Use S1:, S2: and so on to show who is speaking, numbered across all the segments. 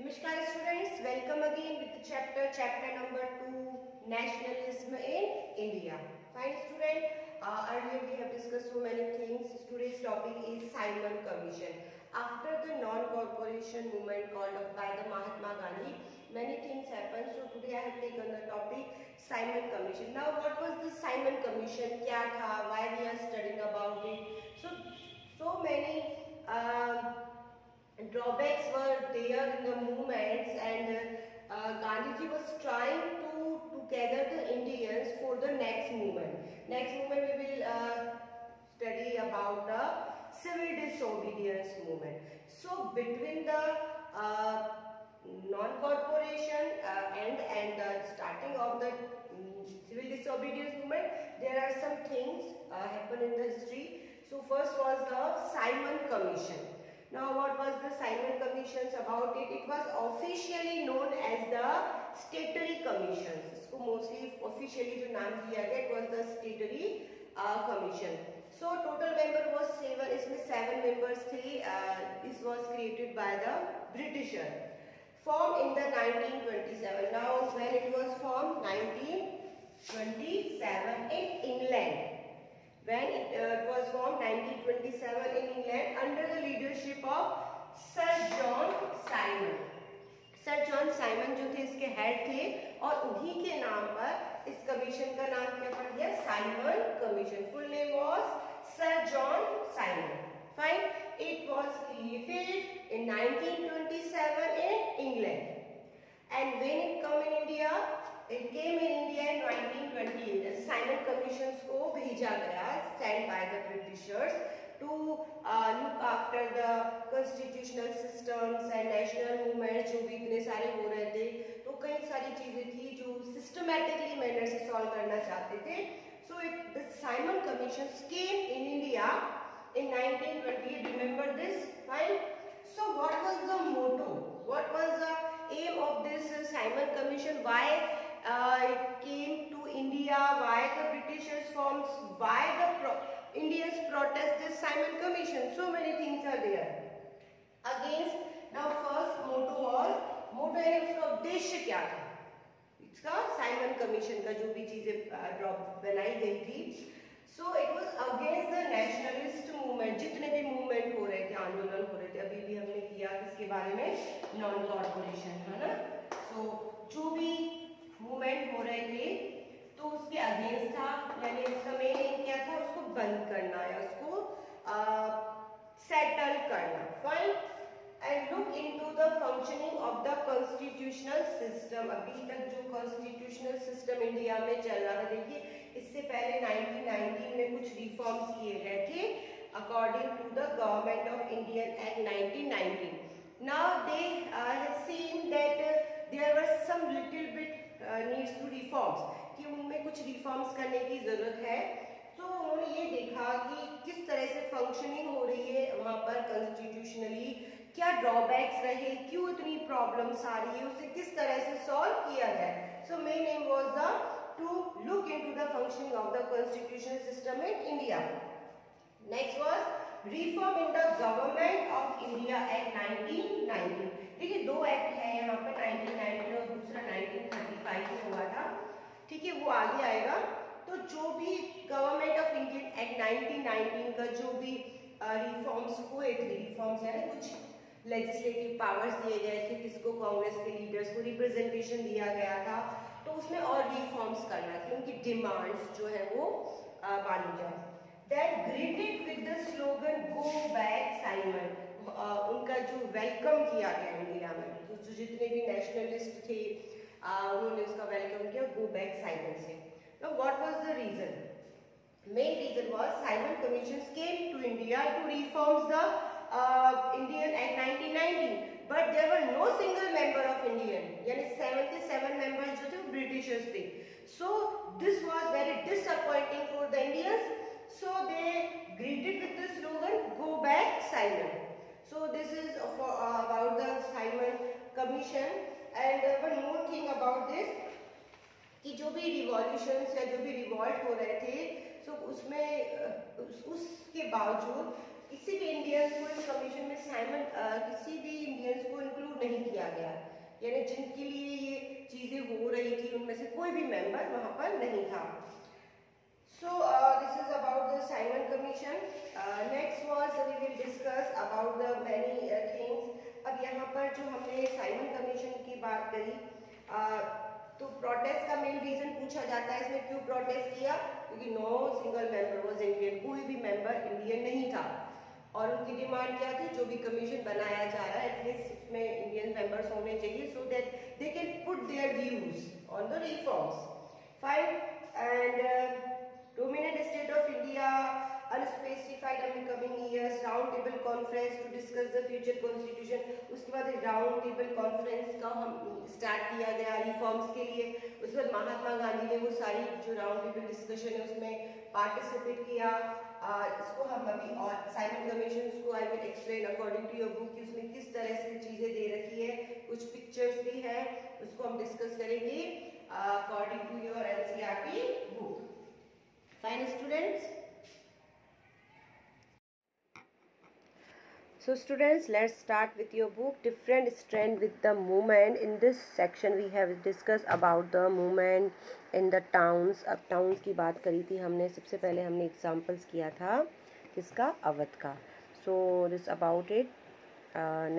S1: Namaskar students, welcome again with the chapter number 2, Nationalism in India. Fine student, earlier we have discussed so many things. Today's topic is Simon Commission. After the non-corporation movement called off by the Mahatma Gandhi, many things happened. So today I have taken the topic Simon Commission. Now what was the Simon Commission? क्या था? Why we are studying about it? So many drawbacks were there in the movements, and Gandhiji was trying to gather the Indians for the next movement. Next movement we will study about the civil disobedience movement. So between the non-corporation and the starting of the civil disobedience movement, there are some things happen in the history. So first was the Simon Commission. Now what was the Simon Commissions about it? It was officially known as the Statutory Commissions. इसको mostly officially जो नाम दिया गया it was the Statutory Commission. So total member was 7. इसमें 7 members थे. This was created by the Britisher. Formed in the 1927. Now when it was formed, 1927 in England. When it was formed 1927 in England under the leadership of Sir John Simon. Sir John Simon जो थे इसके head थे और उन्हीं के नाम पर इस कमीशन का नाम क्या पड़ गया? Simon commission. Full name was Sir John Simon. Fine. It was created in 1927 in England. And when it came in India in India in 1928. Simon Commissions को भेजा गया, sent by the Britishers to look after the constitutional systems and national movements जो भी इतने सारे हो रहे थे. तो कई सारी चीजें थी जो systematically manner से solve करना चाहते थे. So the Simon Commissions came in India in 1928. Remember this? Fine. So what was the motto? What was the aim of this Simon Commission? Why it came to India? Why the Britishers formed? Why the Indians protest this Simon Commission? So many things are there. Against, now first motto was, motto यानी उसका उद्देश्य क्या था? इसका Simon Commission का जो भी चीजें बनाई गई थी. So it was against the nationalist movement. जितने भी movement हो रहे थे, आंदोलन हो रहे थे, अभी भी हमने किया किसके बारे में? नॉन कॉर्पोरेशन, है ना? So जो भी मूवमेंट हो रहे थे तो उसके अगेंस्ट था, यानी इसका मेन एम क्या था? उसको बंद करना या उसको सेटल करना. Fine. And look into the functioning of the constitutional system. अभी तक जो कॉन्स्टिट्यूशनल सिस्टम इंडिया में चल रहा था, देखिए इससे पहले 1919 में कुछ रिफॉर्म्स किए गए थे according to the government of Indian act 1919. Now they have seen that there were some little bit needs to reforms, कि उनमें कुछ रिफॉर्म्स करने की जरूरत है. तो उन्होंने ये देखा कि किस तरह से फंक्शनिंग हो रही है वहां पर कॉन्स्टिट्यूशनली, क्या ड्रॉबैक्स रहे, क्यों इतनी प्रॉब्लम्स आ रही है, उसे किस तरह से सॉल्व किया जाए. So main M was the two look into the functioning of the constitutional system in India. Next was reform in the government of India act 1919. देखिए दो एक्ट है यहाँ पर, 1919 और दूसरा 1935 में हुआ था. ठीक है, वो आगे आएगा. तो जो भी गवर्नमेंट ऑफ इंडियन एक्ट 1919 का जो भी रिफॉर्म्स हुए थे, रिफॉर्म्स यानी कुछ लेजिस्लेटिव पावर्स दिए गए थे, किसको? कांग्रेस के लीडर्स को रिप्रेजेंटेशन दिया गया था. तो उसमें और रिफॉर्म्स करना थी, उनकी डिमांड्स जो है वो मानी जाए. That greeted with the slogan go back Simon. उनका जो वेलकम किया गया इंडिया में, तो जो जितने भी नेशनलिस्ट थे उन्होंने उसका वेलकम किया गो बैक साइमन से. Now what was the reason? Main reason was Simon Commissions came to India to reform the Indian Act 1919, but there were no single member of Indian, यानी 77 members जो थे Britishers थे. So this was very disappointing for the Indians. So they greeted with the slogan "Go back, Simon." So this is about the Simon Commission. And one more thing about this, कि जो भी revolutions या जो भी revolt हो रहे थे, so उसमें उसके बावजूद किसी भी इंडियंस को इस कमीशन में किसी भी इंडियंस को इंक्लूड नहीं किया किया गया, यानी जिनके लिए ये चीजें हो रही थी उनमें से कोई भी मेंबर वहां पर नहीं था। So this is about the Simon Commission. Next was we will discuss about the many things. अब यहाँ पर जो हमने साइमन कमीशन की बात करी, तो प्रोटेस्ट का मेन रीजन पूछा जाता है इसमें, क्यों प्रोटेस्ट किया? क्योंकि no single member was Indian, कोई भी मेंबर इंडियन नहीं था और उनकी डिमांड क्या थी, जो भी कमीशन बनाया जा रहा है एटलीस्ट इसमें इंडियन मेंबर्स होने चाहिए so that they can put their views on the reforms. Fine, and dominant state of India, unspecified coming years, round table conference to discuss the future constitution। उसके बाद round table conference का हम start किया गया reforms के लिए। उसके बाद महात्मा गांधी ने वो सारी जो राउंड टेबल डिस्कशन है उसमें पार्टिसिपेट किया। इसको हम अभी और साइमन कमीशन को I will explain according to your book कि उसमें किस तरह से चीजें दे रखी है, कुछ पिक्चर्स भी है, उसको हम डिस्कस करेंगे according to your NCERT book. Fine students. So students, let's start with your book different strand with the movement. In this section we have discussed about the movement in the towns। अब towns की बात करी थी हमने, सबसे पहले हमने examples किया था किसका, अवध का। So this about it।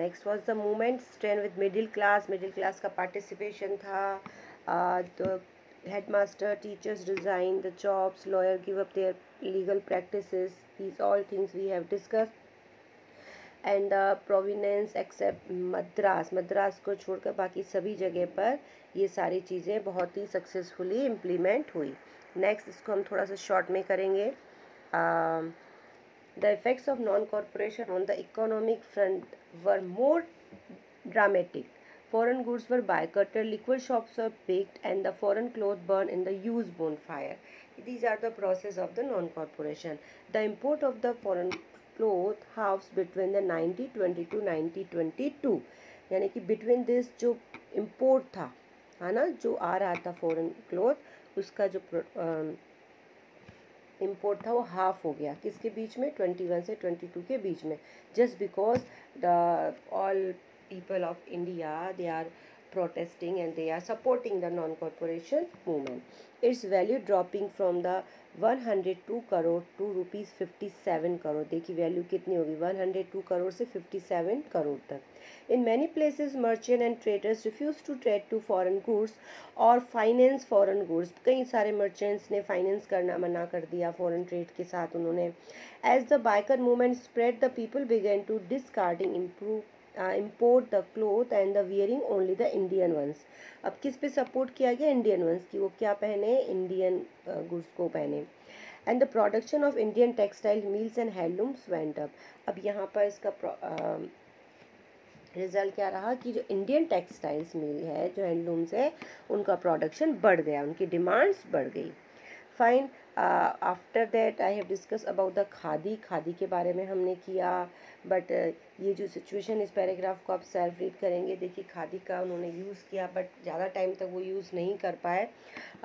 S1: Next was the movement strand with middle class। middle class का participation था। the headmaster, teachers resign the jobs, lawyer give up their legal practices, these all things we have discussed। and the province except Madras, Madras को छोड़कर बाकी सभी जगह पर ये सारी चीज़ें बहुत ही सक्सेसफुली इम्प्लीमेंट हुई। नेक्स्ट इसको हम थोड़ा सा शॉर्ट में करेंगे। the effects of non-corporation on the economic front were more dramatic। Foreign goods were boycotted, liquor shops were picked, and the foreign clothes burned in the huge bonfire। These are the process of the non-corporation। The import of the foreign cloth halves between the 1920 to 1922, यानी कि between this जो import था, है ना, जो आ रहा था foreign cloth, उसका जो इम्पोर्ट था वो हाफ हो गया, किसके बीच में, 21 से 22 के बीच में। Just because the all people of India, they are protesting and they are supporting the non-corporation movement। its value dropping from the 102 crore to rupees 57 crore। देखिए वैल्यू कितनी होगी, 102 करोड़ से 57 करोड़ तक। in many places merchant and traders refused to trade to foreign goods और finance foreign goods। कई सारे merchants ने finance करना मना कर दिया foreign trade के साथ उन्होंने। as the biker movement spread, the people began to discarding import the cloth and the wearing only the Indian ones। अब किस पे सपोर्ट किया गया, इंडियन वंस की, वो क्या पहने, इंडियन गुड्स को पहने। and the production of Indian textile mills and handlooms went up। अब यहाँ पर इसका रिजल्ट क्या रहा कि जो इंडियन टेक्सटाइल्स मिल है, जो हैंडलूम्स है, उनका प्रोडक्शन बढ़ गया, उनकी डिमांड्स बढ़ गई। Fine, after that I have discuss about the khadi. Khadi के बारे में हमने किया, बट ये जो सिचुएशन इस पैराग्राफ को आप सेल्फ रीड करेंगे। देखिए खादी का उन्होंने यूज़ किया बट ज़्यादा टाइम तक वो यूज़ नहीं कर पाए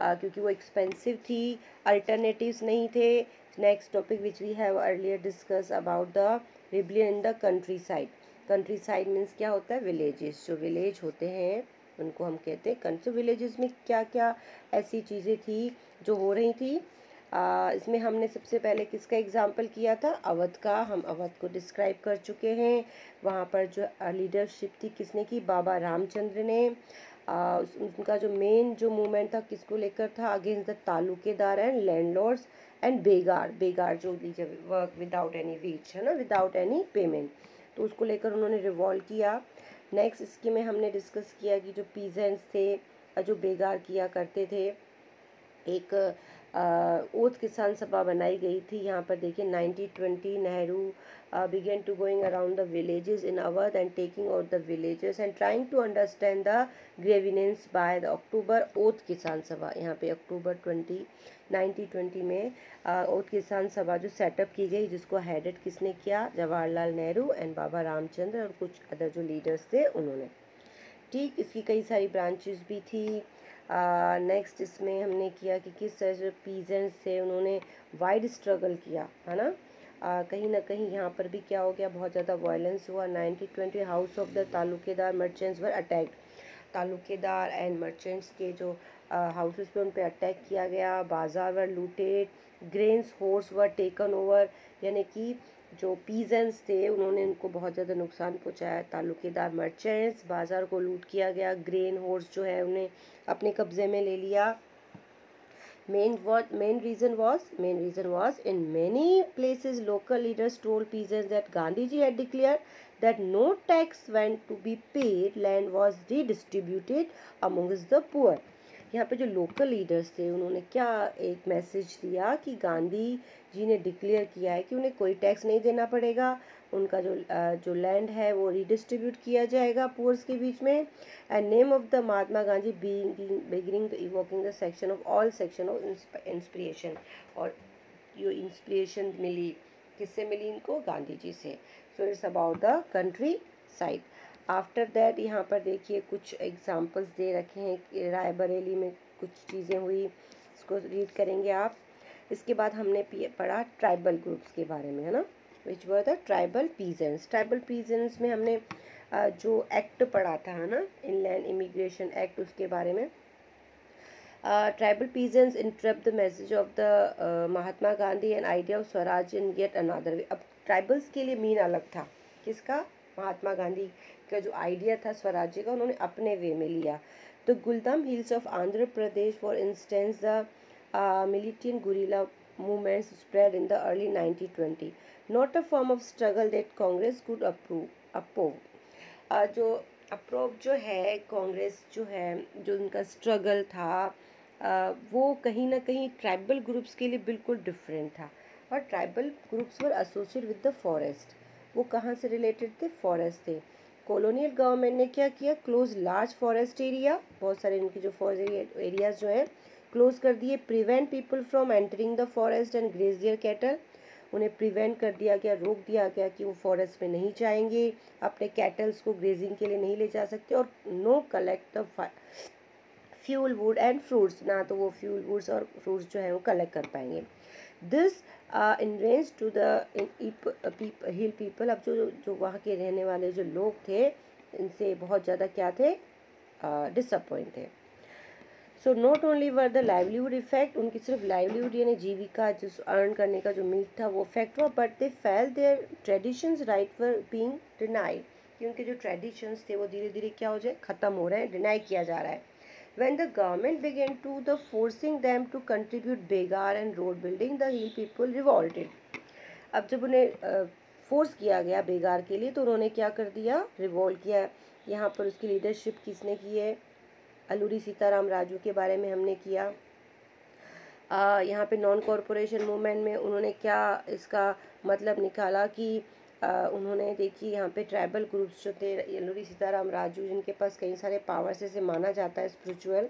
S1: क्योंकि वो एक्सपेंसिव थी, अल्टरनेटिव्स नहीं थे। Next topic which we have earlier discuss about the rebellion in the countryside. Countryside means क्या होता है, विलेजेस। जो विलेज होते हैं उनको हम कहते हैं कंट्री। विलेजेस में क्या क्या ऐसी चीज़ें थी जो हो रही थी, इसमें हमने सबसे पहले किसका एग्जाम्पल किया था, अवध का। हम अवध को डिस्क्राइब कर चुके हैं। वहाँ पर जो लीडरशिप थी किसने की, बाबा रामचंद्र ने। उनका जो मेन जो मूवमेंट था किसको लेकर था, against the taluqdar and landlords and begar. Begar जो वर्क विदाउट एनी वेज, है ना, विदाउट एनी पेमेंट, तो उसको लेकर उन्होंने रिवॉल्ट किया। नेक्स्ट इसके में हमने डिस्कस किया कि जो पीजेंट्स थे, जो बेगार किया करते थे, एक ओथ किसान सभा बनाई गई थी। यहाँ पर देखिए 1920 Nehru began to going around the villages in Awadh and taking out the villages and trying to understand the grievance by the October oath किसान सभा। यहाँ पे अक्टूबर 1920 में ओथ किसान सभा जो सेटअप की गई, जिसको हेडेड किसने किया, जवाहरलाल नेहरू एंड बाबा रामचंद्र और कुछ अदर जो लीडर्स थे उन्होंने। ठीक, इसकी कई सारी ब्रांचेस भी थी। नेक्स्ट इसमें हमने किया कि किस तरह से पीजेंट्स थे, उन्होंने वाइड स्ट्रगल किया, है ना,
S2: कहीं ना कहीं यहाँ पर भी क्या हो गया, बहुत ज़्यादा वायलेंस हुआ। 1920 house of the taluqdar merchants were attacked, taluqdar and merchants के जो हाउसेस पे उन पे अटैक किया गया। Bazaar were looted, grains hoards were taken over, यानी कि जो पीजेंट्स थे उन्होंने उनको बहुत ज़्यादा नुकसान पहुंचाया। तालुकेदार मर्चेंट्स, बाजार को लूट किया गया। ग्रेन होर्स जो है उन्हें अपने कब्जे में ले लिया। main reason was in many places local leaders told peasants that Gandhiji had declared that no tax went to be paid, land was redistributed amongst the poor। यहाँ पे जो लोकल लीडर्स थे उन्होंने क्या एक मैसेज दिया कि गांधी जी ने डिक्लेयर किया है कि उन्हें कोई टैक्स नहीं देना पड़ेगा, उनका जो लैंड है वो रिडिस्ट्रीब्यूट किया जाएगा पुअर्स के बीच में। And name of the Mahatma Gandhi beginning evoking the section of all section of inspiration, और ये इंस्पिरेशन मिली किससे मिली इनको, गांधी जी से। So it's about the country side. After that यहाँ पर देखिए कुछ एग्जांपल्स दे रखे हैं, रायबरेली में कुछ चीज़ें हुई, इसको रीड करेंगे आप। इसके बाद हमने पढ़ा ट्राइबल ग्रुप्स के बारे में, है ना, which were the tribal peasants. Tribal peasants में हमने जो एक्ट पढ़ा था, है ना, इनलैंड इमिग्रेशन एक्ट, उसके बारे में। Tribal peasants interrupt the message of the Mahatma Gandhi and idea of Swaraj in yet another way. अब ट्राइबल्स के लिए मीन अलग था, किसका, महात्मा गांधी का जो आइडिया था स्वराज्य का उन्होंने अपने वे में लिया। The Gudem hills of Andhra Pradesh for instance the militant guerrilla movements spread in the early 1920, not a form of struggle that Congress could oppose। जो अप्रोव जो है कांग्रेस जो है, जो उनका स्ट्रगल था वो कहीं ना कहीं ट्राइबल ग्रुप्स के लिए बिल्कुल डिफरेंट था। और tribal groups were associated with the forest, वो कहाँ से रिलेटेड थे, फॉरेस्ट थे। कॉलोनियल गवर्नमेंट ने क्या किया, क्लोज लार्ज फॉरेस्ट एरिया, बहुत सारे इनके जो फॉरेस्ट एरियाज जो हैं क्लोज कर दिए। Prevent people from entering the forest and graze their cattle, उन्हें प्रिवेंट कर दिया गया, रोक दिया गया कि वो फॉरेस्ट में नहीं जाएंगे, अपने कैटल्स को ग्रेजिंग के लिए नहीं ले जा सकते। और no collect the fuel wood and fruits, ना तो वो फ्यूल वुड्स और फ्रूट्स जो है वो कलेक्ट कर पाएंगे। This enraged to the hill people. अब जो वहाँ के रहने वाले जो लोग थे इनसे बहुत ज़्यादा क्या थे, डिसअपॉइंट थे। So not only were the livelihood effect, उनकी सिर्फ लाइवलीहुड यानी जीविका जो अर्न करने का जो मीट था वो इफेक्ट हुआ, but they felt their traditions right were being denied, कि उनके जो ट्रेडिशंस थे वो धीरे धीरे क्या हो जाए, ख़त्म हो रहे हैं, डिनाई किया जा रहा है। When the government began to the forcing them to contribute begar and road building, the hill people revolted। अब जब उन्हें फोर्स किया गया बेगार के लिए तो उन्होंने क्या कर दिया, रिवॉल्ट किया। यहाँ पर उसकी लीडरशिप किसने की है, अलूरी सीताराम राजू के बारे में हमने किया। यहाँ पे नॉन कॉरपोरेशन मूवमेंट में उन्होंने क्या इसका मतलब निकाला कि उन्होंने देखिए यहाँ पे ट्राइबल ग्रुप्स जो थे, अलूरी सीताराम राजू जिनके पास कई सारे पावर्स से माना जाता है स्पिरिचुअल।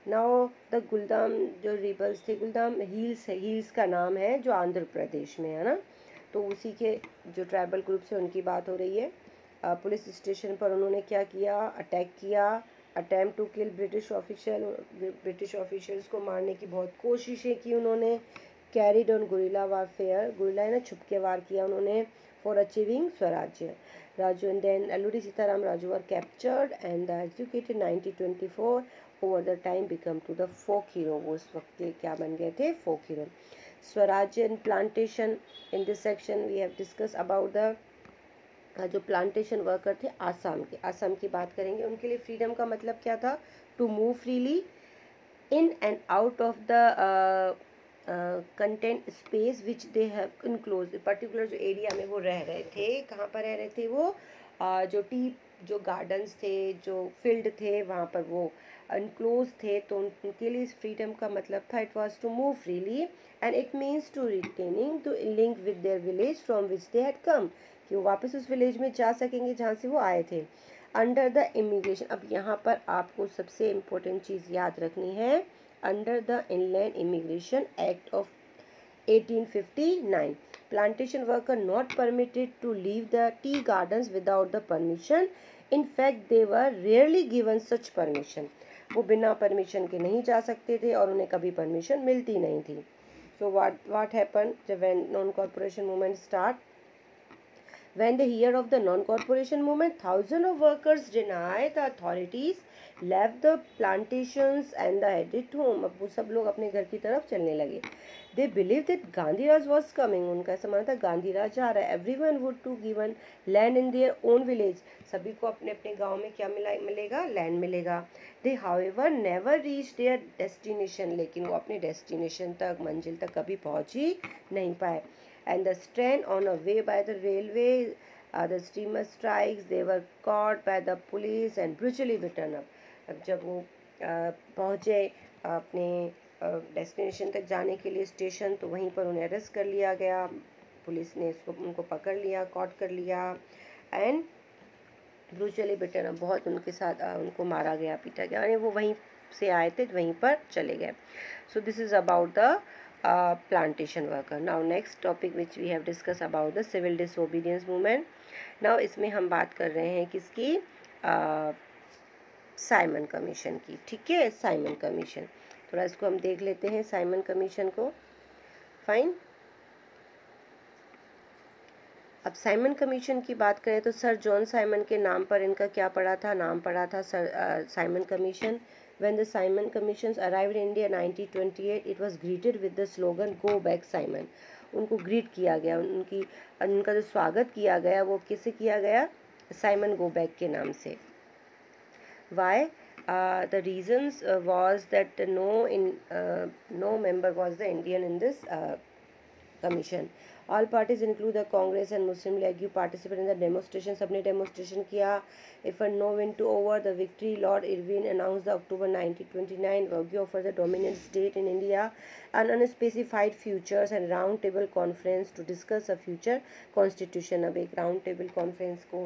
S2: नाउ द गुलदाम जो रिबल्स थे, गुलदाम हिल्स का नाम है जो आंध्र प्रदेश में है ना, तो उसी के जो ट्राइबल ग्रुप्स हैं उनकी बात हो रही है। पुलिस स्टेशन पर उन्होंने क्या किया, अटैक किया, attempt to kill British officials को मारने की बहुत कोशिशें की उन्होंने। Carried on guerrilla warfare, guerrilla है ना, छुपके वार किया उन्होंने for achieving Swarajya. Raju and then Alluri Sitarama Raju were captured and executed 1924, over the time become to the folk hero, वो उस वक्त के क्या बन गए थे, folk hero. Swarajya and plantation, in this section we have discuss about the जो प्लांटेशन वर्कर थे आसाम की बात करेंगे। उनके लिए फ्रीडम का मतलब क्या था, to move freely in and out of the content space which they have enclose, particular जो एरिया में वो रह रहे थे, कहाँ पर रह रहे थे वो, जो गार्डन्स थे, जो फील्ड थे, वहाँ पर वो इनक्लोज थे, तो उनके लिए फ्रीडम का मतलब था, it was to move freely and it means to retaining to link with their village from which they had come, कि वो वापस उस विलेज में जा सकेंगे जहाँ से वो आए थे। अंडर द इमिग्रेशन, अब यहाँ पर आपको सबसे इम्पोर्टेंट चीज़ याद रखनी है, under the inland immigration act of 1859, plantation worker not permitted to leave the tea gardens without the permission. In fact, they were rarely given such permission. वो बिना परमिशन के नहीं जा सकते थे और उन्हें कभी परमिशन मिलती नहीं थी। So what happened when non-corporation movement start? When they hear of the non-corporation movement, thousands of workers deny the authorities, left the plantations and the headed home. अब वो सब लोग अपने घर की तरफ चलने लगे. They believed that Gandhiraj was coming. उनका ऐसा मानना था गांधीराज आ रहा है. Everyone would to given land in their own village. सभी को अपने अपने गांव में क्या मिलेगा? लैंड मिलेगा. They however never reached their destination. लेकिन वो अपने डेस्टिनेशन तक, मंजिल तक कभी पहुंच ही नहीं पाए. And the strand on a way by the railway, the steamer strikes, they were caught by the police and brutally beaten up. अब जब वो पहुँचे अपने डेस्टिनेशन तक जाने के लिए स्टेशन, तो वहीं पर उन्हें अरेस्ट कर लिया गया. पुलिस ने उनको पकड़ लिया, कॉट कर लिया एंड ब्रूचली बिटन अप, बहुत उनके साथ उनको मारा गया, पीटा गया. यानी वो वहीं से आए थे, वहीं पर चले गए. So this is about the plantation worker. Now next topic which we have discussed about the civil disobedience movement. Now इसमें हम बात कर रहे हैं किसकी? साइमन कमीशन की. ठीक है, साइमन कमीशन. थोड़ा इसको हम देख लेते हैं साइमन कमीशन को. फाइन. अब साइमन कमीशन की बात करें तो सर जॉन साइमन के नाम पर इनका क्या पड़ा था? नाम पड़ा था sir Simon commission. When the Simon Commissions arrived in India in 1928, it was greeted with the slogan "Go back, Simon." उनको ग्रीट किया गया, उनका जो स्वागत किया गया वो किससे किया गया? साइमन गो बैक के नाम से. Why? The reasons was that no member was the Indian in this commission. All parties include the Congress and Muslim League participated in the demonstration. सबने demonstration किया. If a no win to over the victory, Lord Irwin announced the October 1929 Wagyu for the dominant state in India an unspecified futures and round table conference to discuss a future constitution. अब एक round table conference को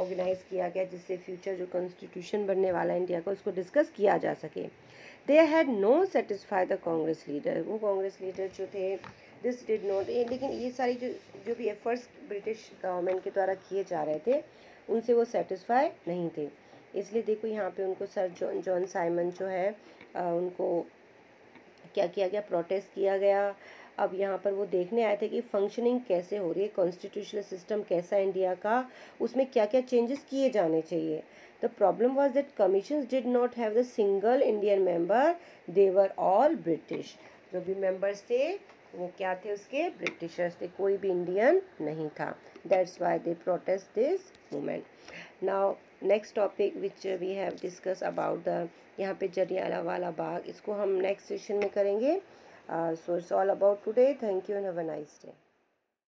S2: organize किया गया जिससे future जो constitution बनने वाला India का उसको discuss किया जा सके. They had no satisfy the Congress leader. वो Congress leader जो थे दिस डिड नॉट, लेकिन ये सारी जो भी एफर्ट्स ब्रिटिश गवर्नमेंट के द्वारा किए जा रहे थे उनसे वो सेटिस्फाई नहीं थे. इसलिए देखो यहाँ पे उनको सर जॉन साइमन जो है उनको क्या किया गया? प्रोटेस्ट किया गया. अब यहाँ पर वो देखने आए थे कि फंक्शनिंग कैसे हो रही है, कॉन्स्टिट्यूशनल सिस्टम कैसा है इंडिया का, उसमें क्या क्या चेंजेस किए जाने चाहिए. The problem was that commissions did not have the single Indian member, they were all British. जो भी मेंबर्स थे वो क्या थे? उसके ब्रिटिशर्स थे, कोई भी इंडियन नहीं था. That's why they protest this movement. Now next topic which we have discuss about the, यहाँ पे जलियांवाला बाग, इसको हम नेक्स्ट सेशन में करेंगे. So it's all about today. Thank you and have a nice day.